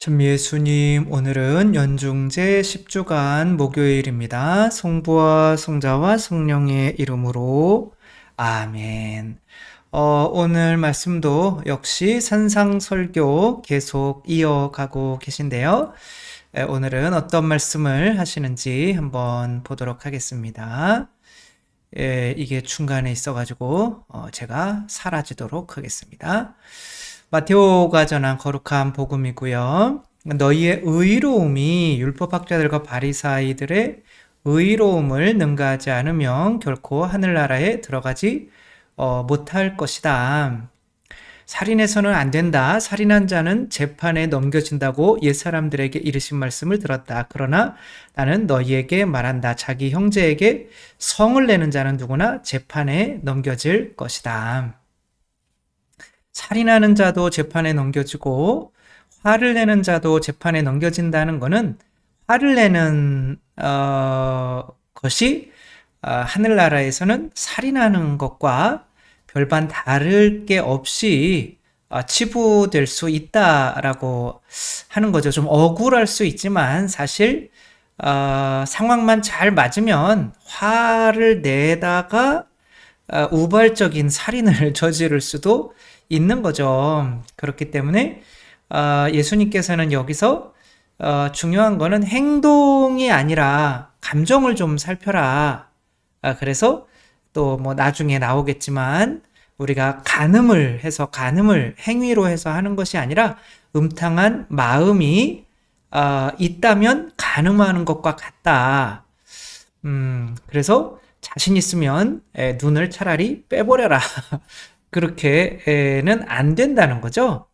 참 예수님, 오늘은 연중제 10주간 목요일입니다. 성부와 성자와 성령의 이름으로 아멘. 오늘 말씀도 역시 산상설교 계속 이어가고 계신데요. 오늘은 어떤 말씀을 하시는지 한번 보도록 하겠습니다. 이게 중간에 있어가지고 제가 사라지도록 하겠습니다. 마테오가 전한 거룩한 복음이고요. 너희의 의로움이 율법학자들과 바리사이들의 의로움을 능가하지 않으면 결코 하늘나라에 들어가지 못할 것이다. 살인해서는 안 된다. 살인한 자는 재판에 넘겨진다고 옛사람들에게 이르신 말씀을 들었다. 그러나 나는 너희에게 말한다. 자기 형제에게 성을 내는 자는 누구나 재판에 넘겨질 것이다. 살인하는 자도 재판에 넘겨지고 화를 내는 자도 재판에 넘겨진다는 것은 화를 내는 것이 하늘나라에서는 살인하는 것과 별반 다를 게 없이 치부될 수 있다라고 하는 거죠. 좀 억울할 수 있지만 사실 상황만 잘 맞으면 화를 내다가 우발적인 살인을 저지를 수도 있는 거죠. 그렇기 때문에 예수님께서는 여기서 중요한 거는 행동이 아니라 감정을 좀 살펴라. 그래서 또 뭐 나중에 나오겠지만 우리가 간음을 행위로 해서 하는 것이 아니라 음탕한 마음이 있다면 간음하는 것과 같다. 그래서 자신 있으면 눈을 차라리 빼버려라. 그렇게는 안 된다는 거죠.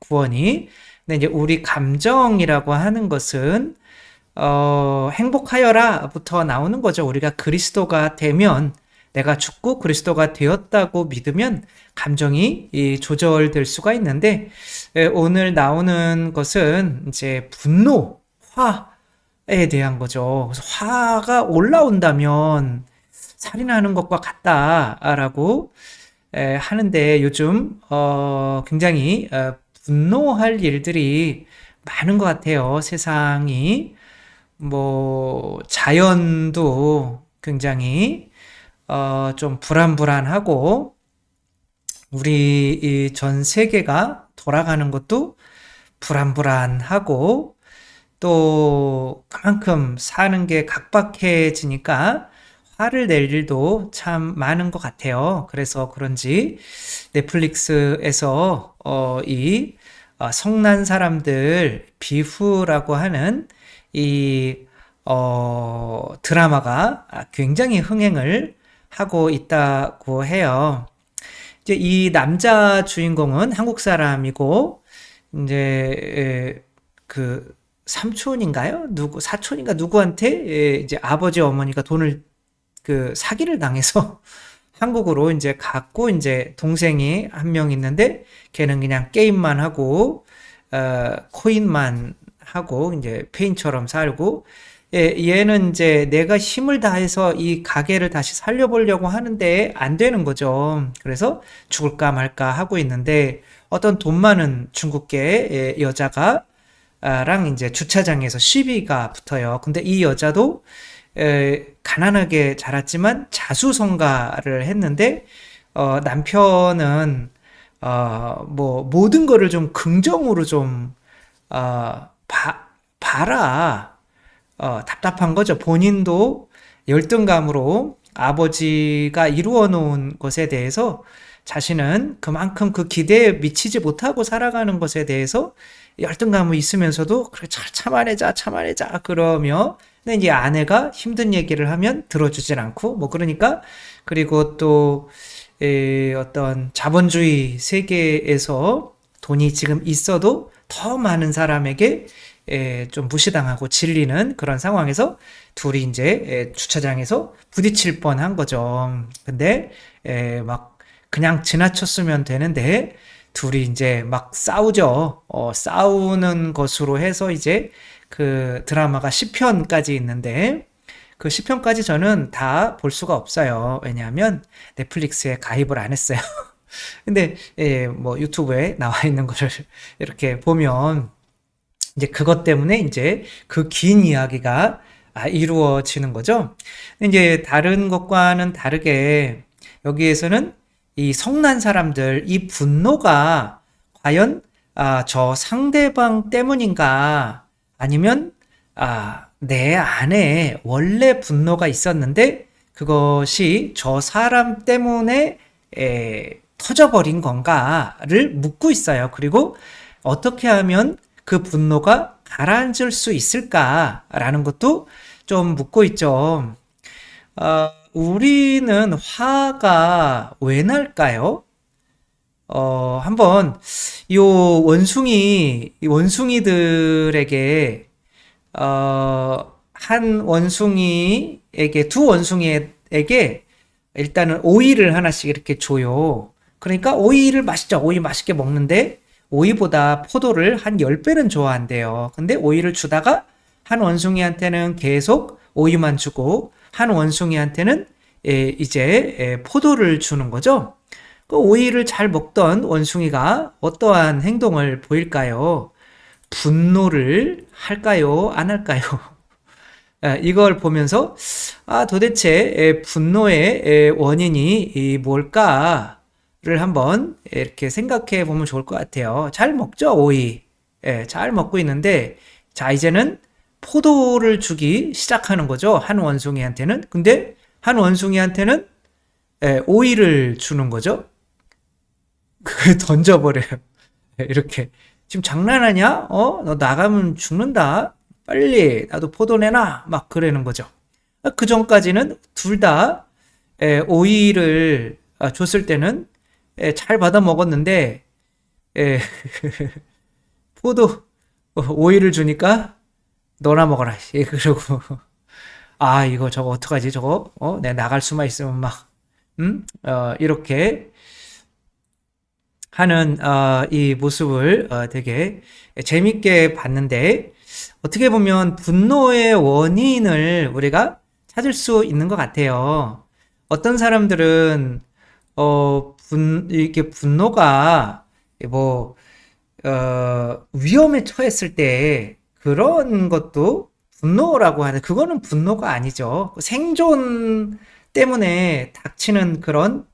구원이. 근데 이제 우리 감정이라고 하는 것은 행복하여라부터 나오는 거죠. 우리가 그리스도가 되면 내가 죽고 그리스도가 되었다고 믿으면 감정이 조절될 수가 있는데 오늘 나오는 것은 이제 분노, 화에 대한 거죠. 그래서 화가 올라온다면 살인하는 것과 같다라고 하는데 요즘 굉장히 분노할 일들이 많은 것 같아요. 세상이 뭐 자연도 굉장히 좀 불안불안하고 우리 이 전 세계가 돌아가는 것도 불안불안하고 또 그만큼 사는 게 각박해지니까 화를 낼 일도 참 많은 것 같아요. 그래서 그런지 넷플릭스에서 이 성난 사람들 비후라고 하는 이 드라마가 굉장히 흥행을 하고 있다고 해요. 이제 이 남자 주인공은 한국 사람이고 이제 그 삼촌인가요? 사촌인가 누구한테 이제 아버지 어머니가 돈을 사기를 당해서 한국으로 이제 갔고 이제 동생이 한 명 있는데 걔는 그냥 게임만 하고 코인만 하고 이제 페인처럼 살고 얘는 이제 내가 힘을 다해서 이 가게를 다시 살려보려고 하는데 안 되는 거죠. 그래서 죽을까 말까 하고 있는데 어떤 돈 많은 중국계 여자가 랑 이제 주차장에서 시비가 붙어요. 근데 이 여자도 가난하게 자랐지만 자수성가를 했는데 남편은 뭐 모든 거를 좀 긍정으로 좀 봐라. 답답한 거죠. 본인도 열등감으로 아버지가 이루어 놓은 것에 대해서 자신은 그만큼 그 기대에 미치지 못하고 살아가는 것에 대해서 열등감이 있으면서도 그래 참아내자 그러며 근데 이제 아내가 힘든 얘기를 하면 들어주질 않고 뭐 그러니까 그리고 또 어떤 자본주의 세계에서 돈이 지금 있어도 더 많은 사람에게 좀 무시당하고 질리는 그런 상황에서 둘이 이제 주차장에서 부딪힐 뻔한 거죠. 근데 막 그냥 지나쳤으면 되는데 둘이 이제 막 싸우죠. 싸우는 것으로 해서 이제 그 드라마가 10편까지 있는데 그 10편까지 저는 다 볼 수가 없어요. 왜냐하면 넷플릭스에 가입을 안 했어요. 근데 뭐 유튜브에 나와 있는 거를 이렇게 보면 이제 그것 때문에 이제 그 긴 이야기가 이루어지는 거죠. 이제 다른 것과는 다르게 여기에서는 이 성난 사람들, 이 분노가 과연 저 상대방 때문인가 아니면 내 안에 원래 분노가 있었는데 그것이 저 사람 때문에 터져버린 건가를 묻고 있어요. 그리고 어떻게 하면 그 분노가 가라앉을 수 있을까라는 것도 좀 묻고 있죠. 우리는 화가 왜 날까요? 한번 이 원숭이들에게 한 원숭이에게 두 원숭이에게 일단은 오이를 하나씩 이렇게 줘요. 그러니까 오이를 맛있죠. 오이 맛있게 먹는데 오이보다 포도를 한 10배는 좋아한대요. 근데 오이를 주다가 한 원숭이한테는 계속 오이만 주고 한 원숭이한테는 이제 포도를 주는 거죠. 그 오이를 잘 먹던 원숭이가 어떠한 행동을 보일까요? 분노를 할까요? 안 할까요? 이걸 보면서 도대체 분노의 원인이 뭘까를 한번 이렇게 생각해 보면 좋을 것 같아요. 잘 먹죠, 오이. 잘 먹고 있는데 자, 이제는 포도를 주기 시작하는 거죠. 한 원숭이한테는. 근데 한 원숭이한테는 오이를 주는 거죠. 그걸 던져버려요. 이렇게. 지금 장난하냐? 너 나가면 죽는다. 빨리 나도 포도 내놔. 막 그러는 거죠. 그 전까지는 둘 다 오이를 줬을 때는 잘 받아 먹었는데 포도 오이를 주니까 너나 먹어라. 그러고 이거 저거 어떡하지? 저거 내가 나갈 수만 있으면 막 이렇게 하는 이 모습을 되게 재밌게 봤는데 어떻게 보면 분노의 원인을 우리가 찾을 수 있는 것 같아요. 어떤 사람들은 이렇게 분노가 뭐 위험에 처했을 때 그런 것도 분노라고 하는 그거는 분노가 아니죠. 생존 때문에 닥치는 그런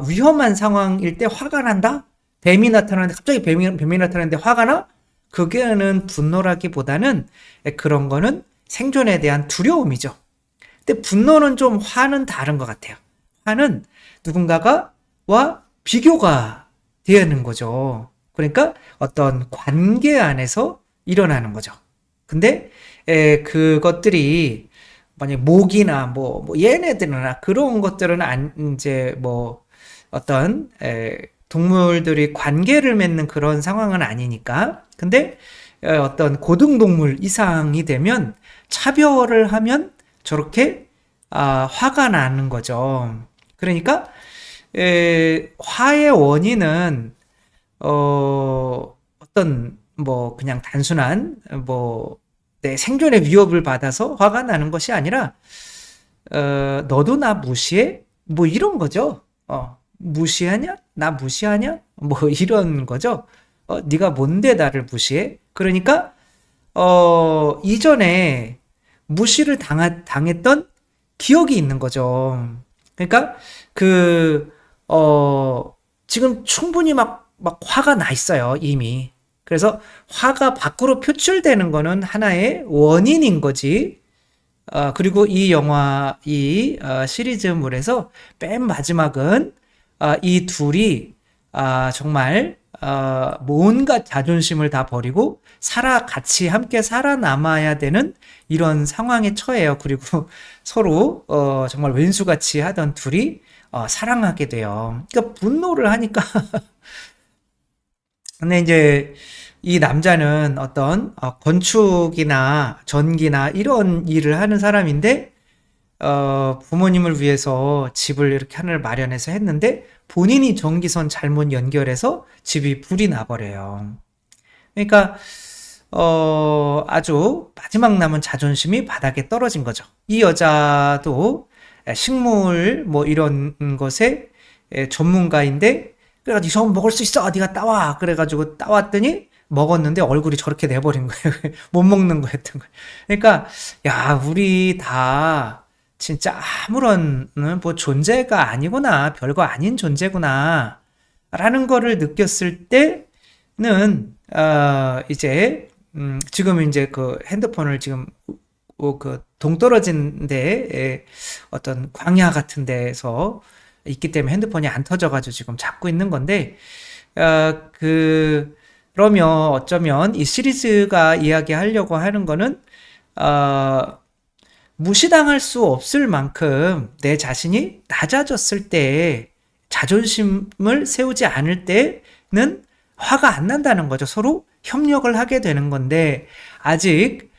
위험한 상황일 때 화가 난다? 뱀이 나타나는데 갑자기 뱀이 나타나는데 화가 나? 그게는 분노라기보다는 그런 거는 생존에 대한 두려움이죠. 근데 분노는 좀 화는 다른 것 같아요. 화는 누군가와 비교가 되는 거죠. 그러니까 어떤 관계 안에서 일어나는 거죠. 근데 그것들이 만약 모기나 뭐 얘네들이나 그런 것들은 이제 뭐 어떤 동물들이 관계를 맺는 그런 상황은 아니니까. 근데 어떤 고등동물 이상이 되면 차별을 하면 저렇게 화가 나는 거죠. 그러니까 화의 원인은 어떤 뭐 그냥 단순한 뭐 내 생존의 위협을 받아서 화가 나는 것이 아니라 너도 나 무시해? 뭐 이런 거죠. 무시하냐? 나 무시하냐? 뭐 이런 거죠. 네가 뭔데 나를 무시해? 그러니까 이전에 무시를 당했던 기억이 있는 거죠. 그러니까 지금 충분히 막 화가 나 있어요, 이미. 그래서 화가 밖으로 표출되는 거는 하나의 원인인 거지. 그리고 이 시리즈물에서 맨 마지막은 이 둘이 정말 온갖 자존심을 다 버리고 같이 함께 살아남아야 되는 이런 상황에 처해요. 그리고 서로 정말 왼수같이 하던 둘이 사랑하게 돼요. 그러니까 분노를 하니까 근데 이제 이 남자는 어떤 건축이나 전기나 이런 일을 하는 사람인데 부모님을 위해서 집을 이렇게 하나를 마련해서 했는데 본인이 전기선 잘못 연결해서 집이 불이 나버려요. 그러니까 아주 마지막 남은 자존심이 바닥에 떨어진 거죠. 이 여자도 식물 뭐 이런 것에 전문가인데 그래가지고 이거 먹을 수 있어 네가 따와 그래가지고 따왔더니 먹었는데 얼굴이 저렇게 돼버린 거예요. 못 먹는 거였던 거예요. 그러니까, 야, 우리 다 진짜 아무런 뭐 존재가 아니구나, 별거 아닌 존재구나, 라는 거를 느꼈을 때는, 이제, 지금 이제 그 핸드폰을 지금 그 동떨어진 데에 어떤 광야 같은 데서 있기 때문에 핸드폰이 안 터져가지고 지금 잡고 있는 건데, 그러면 어쩌면 이 시리즈가 이야기하려고 하는 거는, 무시당할 수 없을 만큼 내 자신이 낮아졌을 때, 자존심을 세우지 않을 때는 화가 안 난다는 거죠. 서로 협력을 하게 되는 건데, 아직,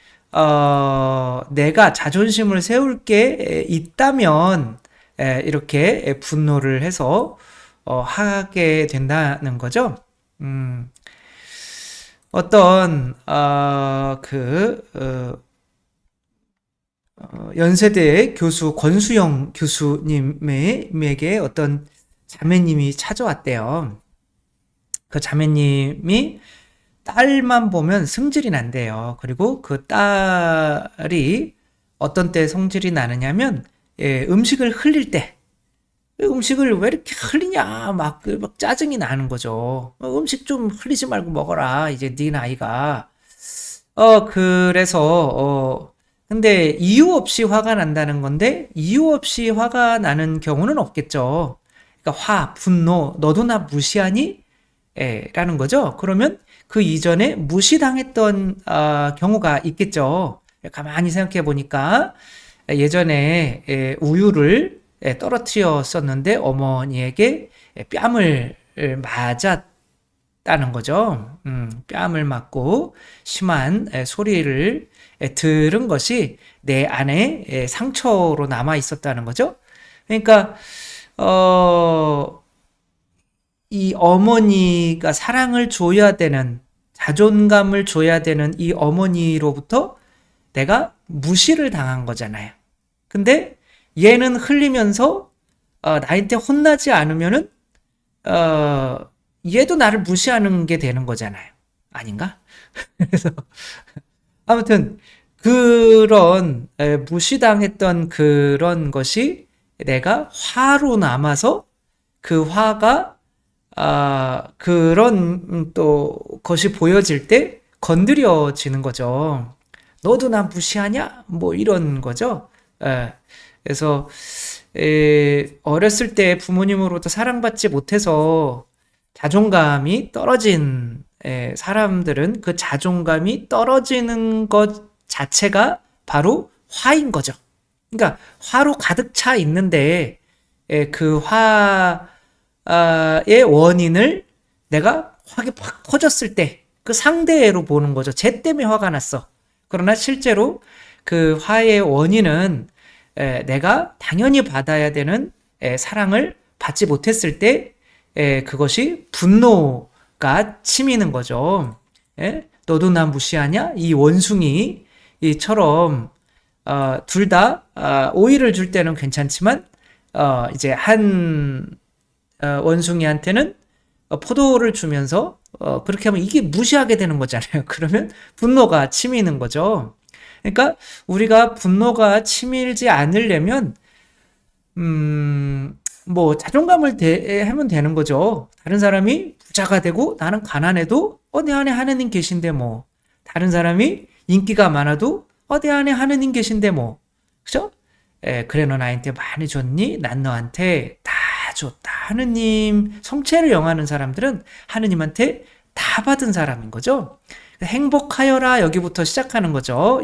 내가 자존심을 세울 게 있다면, 이렇게 분노를 해서, 하게 된다는 거죠. 어떤, 연세대 교수 권수영 교수님에게 어떤 자매님이 찾아왔대요. 그 자매님이 딸만 보면 승질이 난대요. 그리고 그 딸이 어떤 때 성질이 나느냐면, 음식을 흘릴 때, 음식을 왜 이렇게 흘리냐, 막 짜증이 나는 거죠. 음식 좀 흘리지 말고 먹어라. 이제 네 나이가. 근데 이유 없이 화가 난다는 건데, 이유 없이 화가 나는 경우는 없겠죠. 그러니까 분노, 너도 나 무시하니? 라는 거죠. 그러면 그 이전에 무시당했던 경우가 있겠죠. 가만히 생각해 보니까 예전에 우유를 떨어뜨렸었는데 어머니에게 뺨을 맞았다는 거죠. 뺨을 맞고 심한 소리를 들은 것이 내 안에 상처로 남아 있었다는 거죠. 그러니까 이 어머니가 사랑을 줘야 되는, 자존감을 줘야 되는 이 어머니로부터 내가 무시를 당한 거잖아요. 근데 얘는 흘리면서 나한테 혼나지 않으면은 얘도 나를 무시하는 게 되는 거잖아요. 아닌가? 그래서 아무튼 그런 무시당했던 그런 것이 내가 화로 남아서 그 화가 그런 또 것이 보여질 때 건드려지는 거죠. 너도 나 무시하냐? 뭐 이런 거죠. 그래서 어렸을 때 부모님으로부터 사랑받지 못해서 자존감이 떨어진 사람들은 그 자존감이 떨어지는 것 자체가 바로 화인 거죠. 그러니까 화로 가득 차 있는데 그 화의 원인을 내가 화가 팍 터졌을 때 그 상대로 보는 거죠. 쟤 때문에 화가 났어. 그러나 실제로 그 화의 원인은 내가 당연히 받아야 되는 사랑을 받지 못했을 때 그것이 분노가 치미는 거죠. 너도 나 무시하냐? 이 원숭이처럼 둘 다 오이를 줄 때는 괜찮지만 이제 한 원숭이한테는 포도를 주면서 그렇게 하면 이게 무시하게 되는 거잖아요. 그러면 분노가 치미는 거죠. 그러니까 우리가 분노가 치밀지 않으려면 뭐 자존감을 하면 되는 거죠. 다른 사람이 부자가 되고 나는 가난해도 내 안에 하느님 계신데 뭐. 다른 사람이 인기가 많아도 내 안에 하느님 계신데 뭐. 그죠? 그래 너 나한테 많이 줬니? 난 너한테 다 줬다. 하느님 성체를 영하는 사람들은 하느님한테 다 받은 사람인 거죠. 행복하여라 여기부터 시작하는 거죠.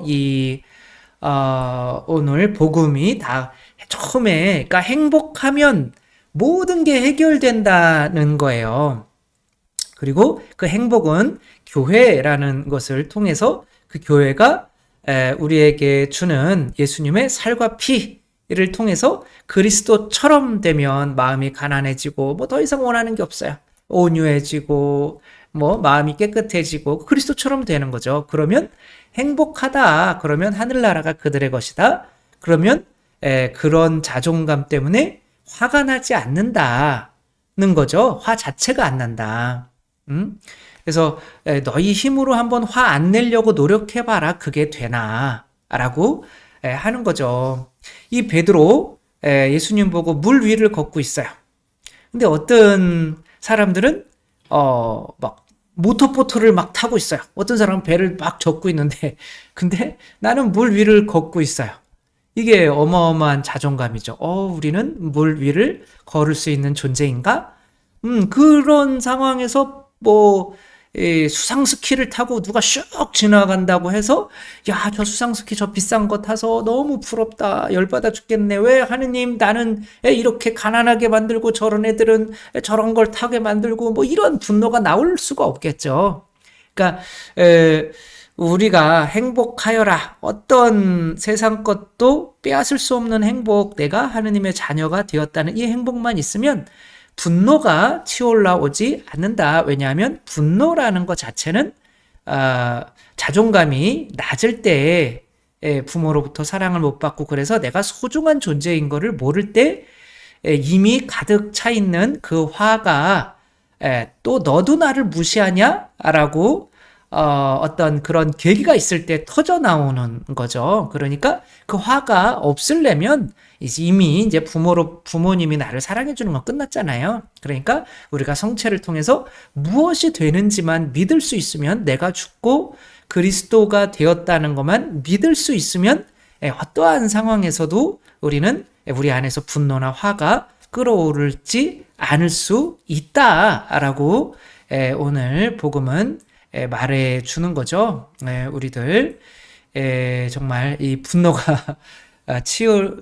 오늘 복음이 다 처음에, 그러니까 행복하면 모든 게 해결된다는 거예요. 그리고 그 행복은 교회라는 것을 통해서 그 교회가 우리에게 주는 예수님의 살과 피를 통해서 그리스도처럼 되면 마음이 가난해지고 뭐 더 이상 원하는 게 없어요. 온유해지고 뭐 마음이 깨끗해지고 그리스도처럼 되는 거죠. 그러면 행복하다. 그러면 하늘나라가 그들의 것이다. 그러면 그런 자존감 때문에 화가 나지 않는다는 거죠. 화 자체가 안 난다. 그래서 너희 힘으로 한번 화 안 내려고 노력해봐라. 그게 되나? 라고 하는 거죠. 이 베드로 예수님 보고 물 위를 걷고 있어요. 근데 어떤 사람들은 막 모터보트를 막 타고 있어요. 어떤 사람은 배를 막 젓고 있는데 근데 나는 물 위를 걷고 있어요. 이게 어마어마한 자존감이죠. 우리는 물 위를 걸을 수 있는 존재인가? 그런 상황에서 뭐 수상 스키를 타고 누가 슉 지나간다고 해서 야, 저 수상 스키 저 비싼 거 타서 너무 부럽다. 열받아 죽겠네. 왜 하느님 나는 이렇게 가난하게 만들고 저런 애들은 저런 걸 타게 만들고 뭐 이런 분노가 나올 수가 없겠죠. 그러니까 우리가 행복하여라. 어떤 세상 것도 빼앗을 수 없는 행복, 내가 하느님의 자녀가 되었다는 이 행복만 있으면 분노가 치올라오지 않는다. 왜냐하면 분노라는 것 자체는 자존감이 낮을 때 부모로부터 사랑을 못 받고 그래서 내가 소중한 존재인 것을 모를 때 이미 가득 차 있는 그 화가 또 너도 나를 무시하냐? 라고 어떤 그런 계기가 있을 때 터져 나오는 거죠. 그러니까 그 화가 없으려면 이미 이제 부모님이 나를 사랑해 주는 건 끝났잖아요. 그러니까 우리가 성체를 통해서 무엇이 되는지만 믿을 수 있으면 내가 죽고 그리스도가 되었다는 것만 믿을 수 있으면 어떠한 상황에서도 우리는 우리 안에서 분노나 화가 끌어오르지 않을 수 있다라고 오늘 복음은 말해 주는 거죠. 우리들 정말 이 분노가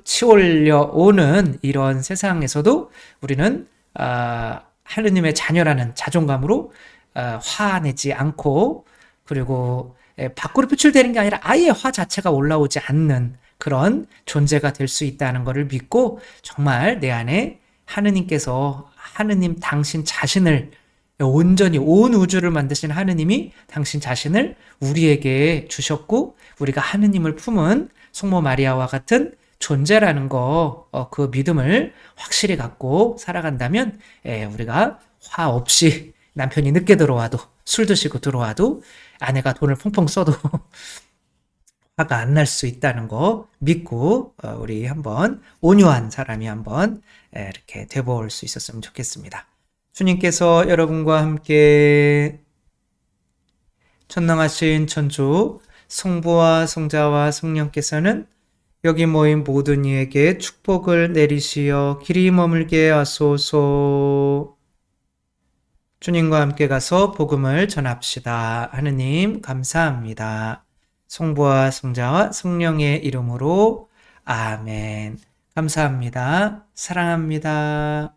치올려 오는 이런 세상에서도 우리는 하느님의 자녀라는 자존감으로 화내지 않고 그리고 밖으로 표출되는 게 아니라 아예 화 자체가 올라오지 않는 그런 존재가 될 수 있다는 것을 믿고 정말 내 안에 하느님 당신 자신을 온전히 온 우주를 만드신 하느님이 당신 자신을 우리에게 주셨고 우리가 하느님을 품은 성모 마리아와 같은 존재라는 거, 그 믿음을 확실히 갖고 살아간다면 우리가 화 없이 남편이 늦게 들어와도 술 드시고 들어와도 아내가 돈을 펑펑 써도 화가 안 날 수 있다는 거 믿고 우리 한번 온유한 사람이 한번 이렇게 돼볼 수 있었으면 좋겠습니다. 주님께서 여러분과 함께 전능하신 천주 성부와 성자와 성령께서는 여기 모인 모든 이에게 축복을 내리시어 길이 머물게 하소서. 주님과 함께 가서 복음을 전합시다. 하느님 감사합니다. 성부와 성자와 성령의 이름으로 아멘. 감사합니다. 사랑합니다.